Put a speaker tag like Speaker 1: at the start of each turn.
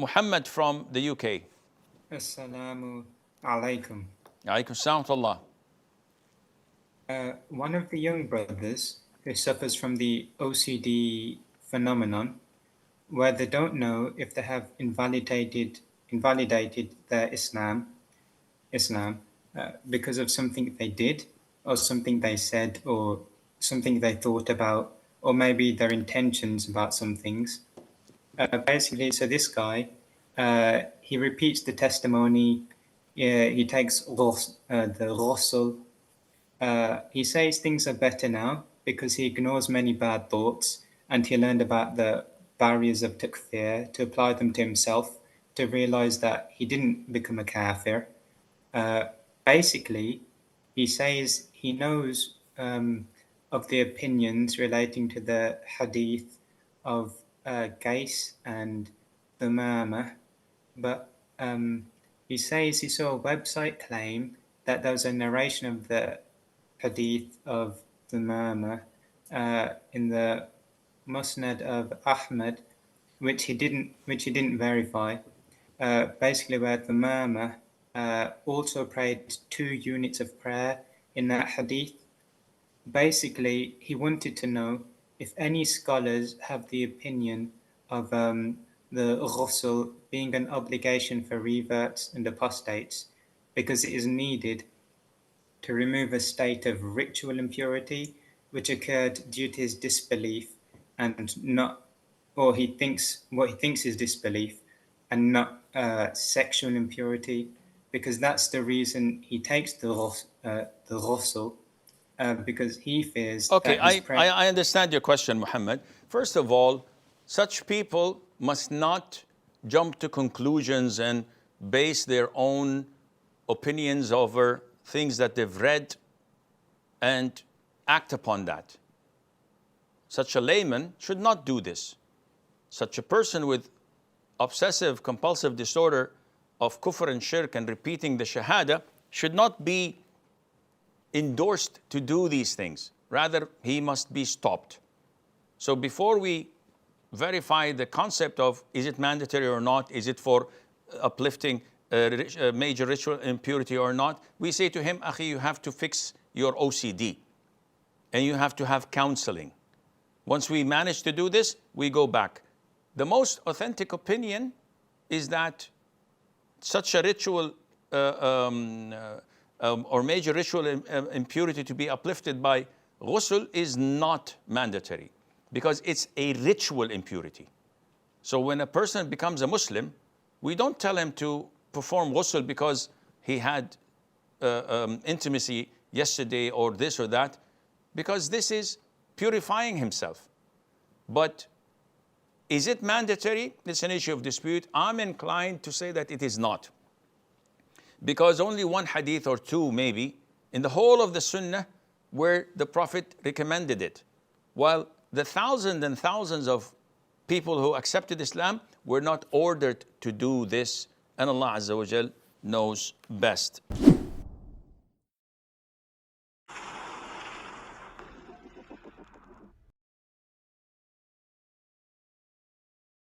Speaker 1: Muhammad from the UK.
Speaker 2: Assalamu alaikum.
Speaker 1: Alaykum as-salam wa
Speaker 2: rahmatullah. One of the young brothers who suffers from the OCD phenomenon, where they don't know if they have invalidated their Islam because of something they did, or something they said, or something they thought about, or maybe their intentions about some things. Basically, so this guy, he repeats the testimony, he takes the ghusl. He says things are better now because he ignores many bad thoughts, and he learned about the barriers of takfir to apply them to himself, to realize that he didn't become a kafir. Basically, he says he knows of the opinions relating to the hadith of Qais and Thumama, but he says he saw a website claim that there was a narration of the hadith of Thumama in the Musnad of Ahmad, which he didn't verify. Basically, where Thumama also prayed 2 units of prayer in that hadith. Basically, he wanted to know if any scholars have the opinion of the ghusl being an obligation for reverts and apostates, because it is needed to remove a state of ritual impurity which occurred due to his disbelief, and not, or what he thinks is disbelief, and not sexual impurity, because that's the reason he takes the ghusl, because he fears.
Speaker 1: Okay, I understand your question, Muhammad. First of all, such people must not jump to conclusions and base their own opinions over things that they've read and act upon that. Such a layman should not do this. Such a person with obsessive compulsive disorder of kufr and shirk and repeating the shahada should not be endorsed to do these things. Rather, he must be stopped. So before we verify the concept of is it mandatory or not, is it for uplifting major ritual impurity or not, we say to him, Akhi, you have to fix your OCD and you have to have counseling. Once we manage to do this, we go back. The most authentic opinion is that such a ritual or major ritual impurity to be uplifted by ghusl is not mandatory, because it's a ritual impurity. So when a person becomes a Muslim, we don't tell him to perform ghusl because he had intimacy yesterday or this or that, because this is purifying himself. But is it mandatory? It's an issue of dispute. I'm inclined to say that it is not, because only 1 hadith or 2 maybe in the whole of the sunnah where the Prophet recommended it, while the thousands and thousands of people who accepted Islam were not ordered to do this, and Allah Azza wa Jal knows best.